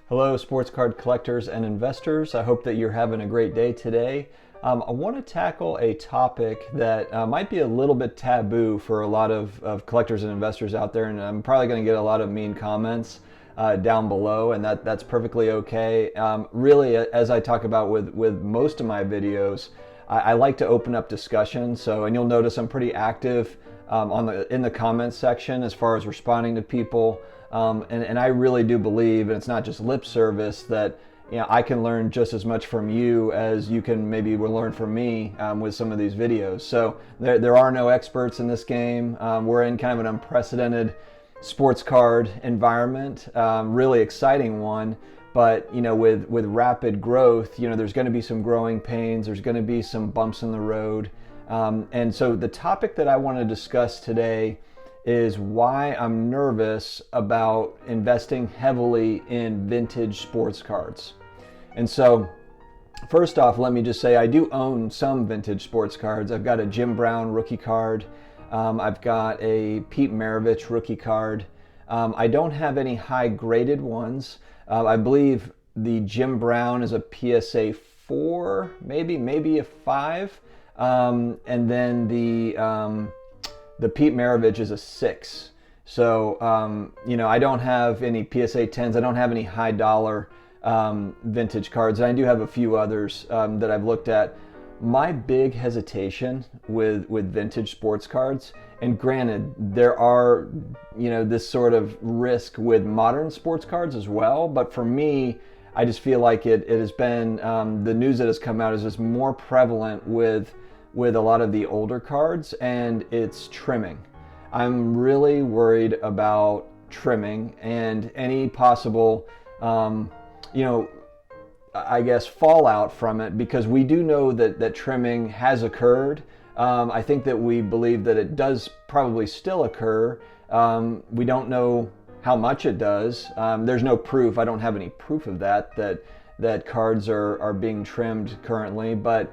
Hello, sports card collectors and investors. I hope that you're having a great day today. I want to tackle a topic that might be a little bit taboo for a lot of collectors and investors out there, and I'm probably going to get a lot of mean comments down below, and that's perfectly okay. Really, as I talk about with most of my videos, I like to open up discussion. And you'll notice I'm pretty active in the comments section as far as responding to people. And I really do believe, and it's not just lip service, that I can learn just as much from you as you can maybe learn from me with some of these videos. So there are no experts in this game. We're in kind of an unprecedented sports card environment, really exciting one. But with rapid growth, there's going to be some growing pains. There's going to be some bumps in the road. And so the topic that I want to discuss today is why I'm nervous about investing heavily in vintage sports cards. And so first off, let me just say I do own some vintage sports cards. I've got a Jim Brown rookie card. I've got a Pete Maravich rookie card. I don't have any high graded ones. I believe the Jim Brown is a PSA 4, maybe a 5. And then the Pete Maravich is a 6. So, I don't have any PSA 10s. I don't have any high dollar vintage cards. And I do have a few others that I've looked at. My big hesitation with vintage sports cards, and granted, there are, this sort of risk with modern sports cards as well. But for me, I just feel like it has been, the news that has come out is just more prevalent with a lot of the older cards, and it's trimming. I'm really worried about trimming and any possible, I guess, fallout from it, because we do know that trimming has occurred. I think that we believe that it does probably still occur. We don't know how much it does. There's no proof. I don't have any proof of that cards are being trimmed currently, but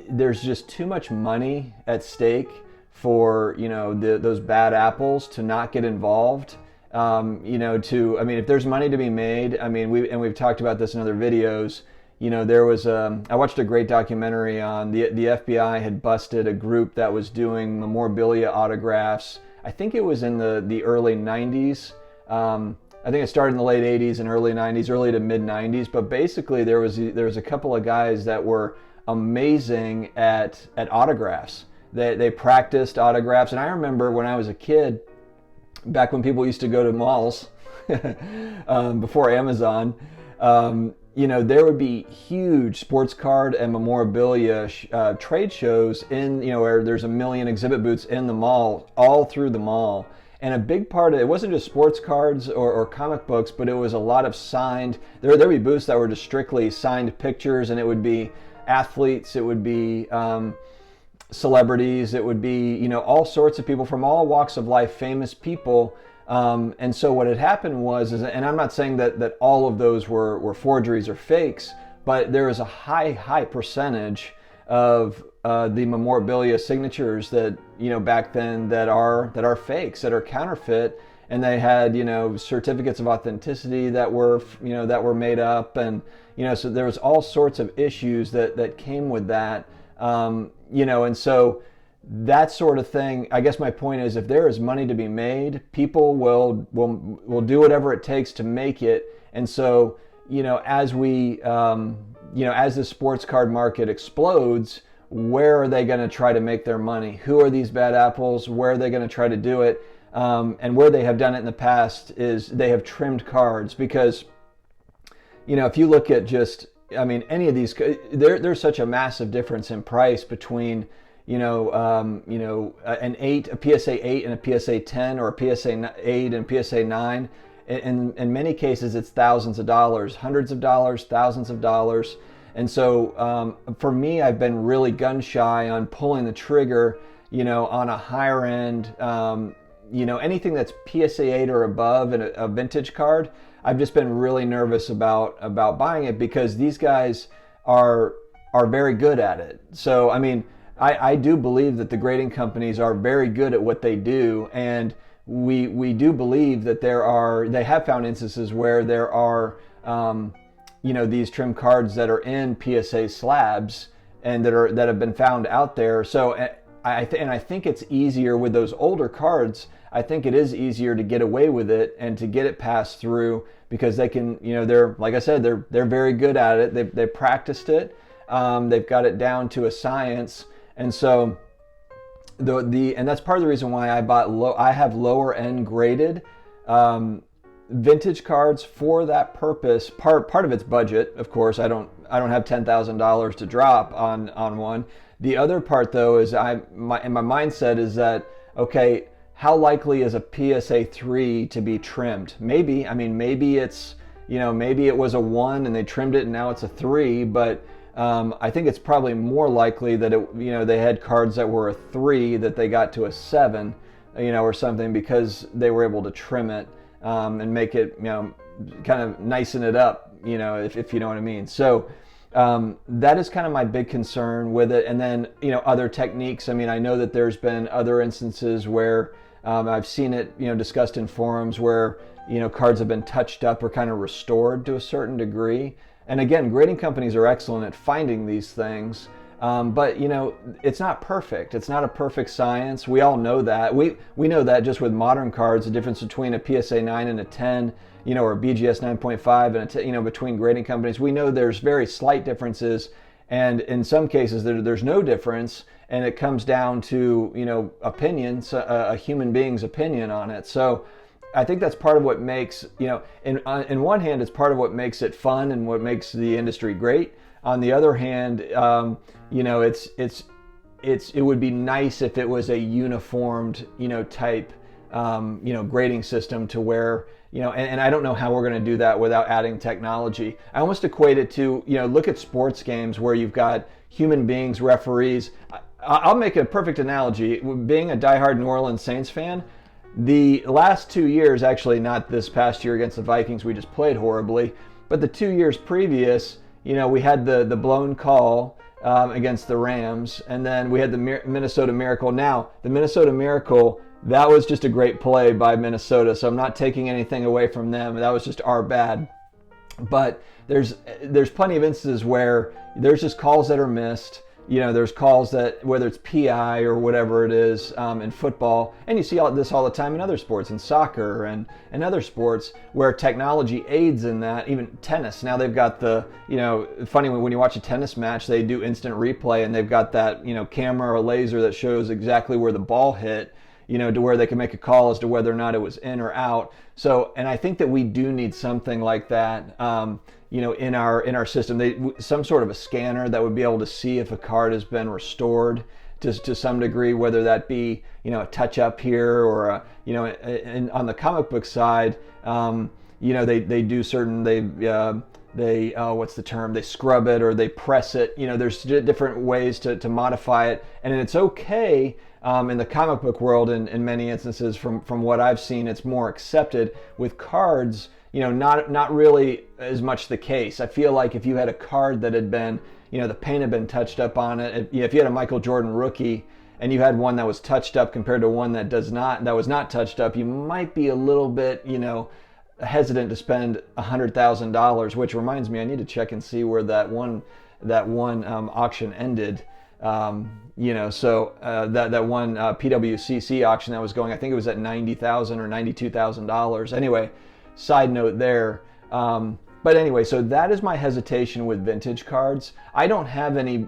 there's just too much money at stake for those bad apples to not get involved. If there's money to be made, we've talked about this in other videos. I watched a great documentary on the FBI had busted a group that was doing memorabilia autographs. I think it was in the early 90s. I think it started in the late 80s and early 90s, early to mid 90s. But basically, there was a couple of guys that were amazing at autographs. They practiced autographs, and I remember when I was a kid, back when people used to go to malls before Amazon, there would be huge sports card and memorabilia trade shows where there's a million exhibit booths in the mall, all through the mall. And a big part of it wasn't just sports cards or comic books, but it was a lot of signed. There would be booths that were just strictly signed pictures, and it would be athletes, it would be celebrities, it would be all sorts of people from all walks of life, famous people. And so what had happened was, and I'm not saying that all of those were forgeries or fakes, but there was a high percentage of the memorabilia signatures that back then that are fakes, that are counterfeit, and they had certificates of authenticity that were made up, and so there was all sorts of issues that came with that, and so that sort of thing. I guess my point is, if there is money to be made, people will do whatever it takes to make it. And so as the sports card market explodes, where are they going to try to make their money? Who are these bad apples? Where are they going to try to do it? And where they have done it in the past is they have trimmed cards, because if you look at just any of these, there's such a massive difference in price between an 8, a PSA 8 and a PSA 10, or a PSA 8 and PSA 9. In many cases, it's thousands of dollars, hundreds of dollars, thousands of dollars. And so for me, I've been really gun shy on pulling the trigger, on a higher end, anything that's PSA 8 or above in a vintage card. I've just been really nervous about buying it, because these guys are very good at it. So I do believe that the grading companies are very good at what they do, and we do believe that they have found instances where there are these trim cards that are in PSA slabs and that have been found out there. So I think it's easier with those older cards. I think it is easier to get away with it and to get it passed through because they can, they're, like I said, they're very good at it. They practiced it. They've got it down to a science. And so and that's part of the reason why I have lower end graded vintage cards for that purpose. Part of it's budget, of course. I don't have $10,000 to drop on one. The other part though is my mindset is that, okay, how likely is a PSA 3 to be trimmed? Maybe it's, maybe it was a 1 and they trimmed it and now it's a 3, but I think it's probably more likely that they had cards that were a 3 that they got to a 7, or something because they were able to trim it and make it, kind of nicen it up, if you know what I mean. So that is kind of my big concern with it. And then, other techniques. I mean, I know that there's been other instances where I've seen it, discussed in forums where, cards have been touched up or kind of restored to a certain degree. And again, grading companies are excellent at finding these things, but it's not perfect. It's not a perfect science. We all know that. We know that just with modern cards, the difference between a PSA 9 and a 10, or a BGS 9.5 and a 10, between grading companies, we know there's very slight differences, and in some cases there's no difference, and it comes down to opinions, a human being's opinion on it. So I think that's part of what makes, in one hand, it's part of what makes it fun and what makes the industry great. On the other hand, it would be nice if it was a uniformed, type, grading system to where, and I don't know how we're going to do that without adding technology. I almost equate it to, look at sports games where you've got human beings, referees. I'll make a perfect analogy. Being a diehard New Orleans Saints fan, the last 2 years, actually not this past year against the Vikings, we just played horribly, but the 2 years previous, we had the blown call against the Rams, and then we had the Minnesota Miracle. Now, the Minnesota Miracle, that was just a great play by Minnesota, so I'm not taking anything away from them. That was just our bad. But there's plenty of instances where there's just calls that are missed. There's calls that, whether it's PI or whatever it is in football, and you see this all the time in other sports, in soccer and other sports, where technology aids in that, even tennis. Now they've got funny when you watch a tennis match, they do instant replay, and they've got that, camera or laser that shows exactly where the ball hit, to where they can make a call as to whether or not it was in or out. So, and I think that we do need something like that, in our system. Some sort of a scanner that would be able to see if a card has been restored to some degree, whether that be, a touch up here or, and on the comic book side, they do certain, what's the term? They scrub it or they press it. There's different ways to modify it, and it's okay. In the comic book world, in many instances, from what I've seen, it's more accepted. With cards, not really as much the case. I feel like if you had a card that had been, the paint had been touched up on it. If you had a Michael Jordan rookie and you had one that was touched up compared to one that was not touched up, you might be a little bit, hesitant to spend $100,000. Which reminds me, I need to check and see where that one auction ended. That one PWCC auction that was going, I think it was at $90,000 or $92,000. Anyway, side note there. But anyway, so that is my hesitation with vintage cards. I don't have any.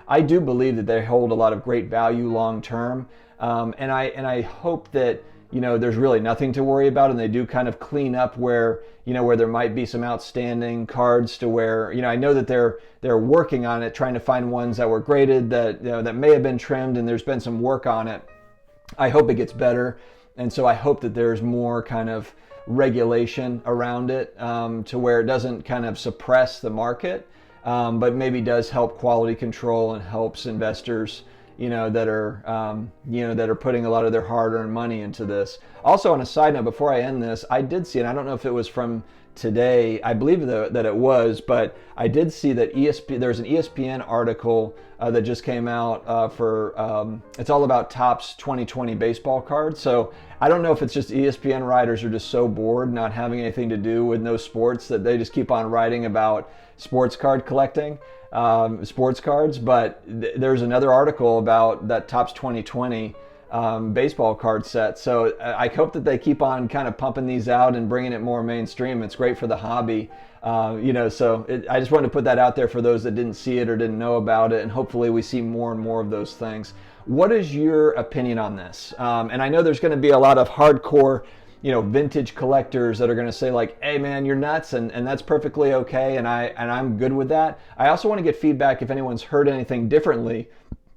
I do believe that they hold a lot of great value long term, and I hope that there's really nothing to worry about, and they do kind of clean up where there might be some outstanding cards to where I know that they're working on it, trying to find ones that were graded that may have been trimmed, and there's been some work on it. I hope it gets better, and so I hope that there's more kind of regulation around it to where it doesn't kind of suppress the market, but maybe does help quality control and helps investors that are putting a lot of their hard-earned money into this. Also, on a side note, before I end this, I did see, and I don't know if it was from today, I believe that it was, but I did see that there's an ESPN article that just came out it's all about Topps 2020 baseball cards. So I don't know if it's just ESPN writers are just so bored not having anything to do with no sports that they just keep on writing about sports card collecting, sports cards. But there's another article about that Topps 2020 baseball card set. So I hope that they keep on kind of pumping these out and bringing it more mainstream. It's great for the hobby. So I just wanted to put that out there for those that didn't see it or didn't know about it, and hopefully we see more and more of those things. What is your opinion on this? And I know there's going to be a lot of hardcore, vintage collectors that are going to say like, hey man, you're nuts, and that's perfectly okay, and I'm good with that. I also want to get feedback if anyone's heard anything differently.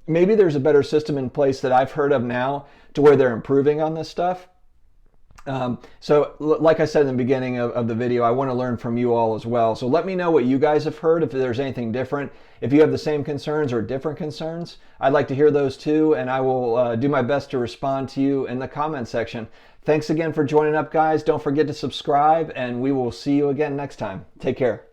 Maybe there's a better system in place that I've heard of now to where they're improving on this stuff. So like I said in the beginning of the video, I want to learn from you all as well. So let me know what you guys have heard, if there's anything different. If you have the same concerns or different concerns, I'd like to hear those too, and I will do my best to respond to you in the comment section. Thanks again for joining up, guys. Don't forget to subscribe, and we will see you again next time. Take care.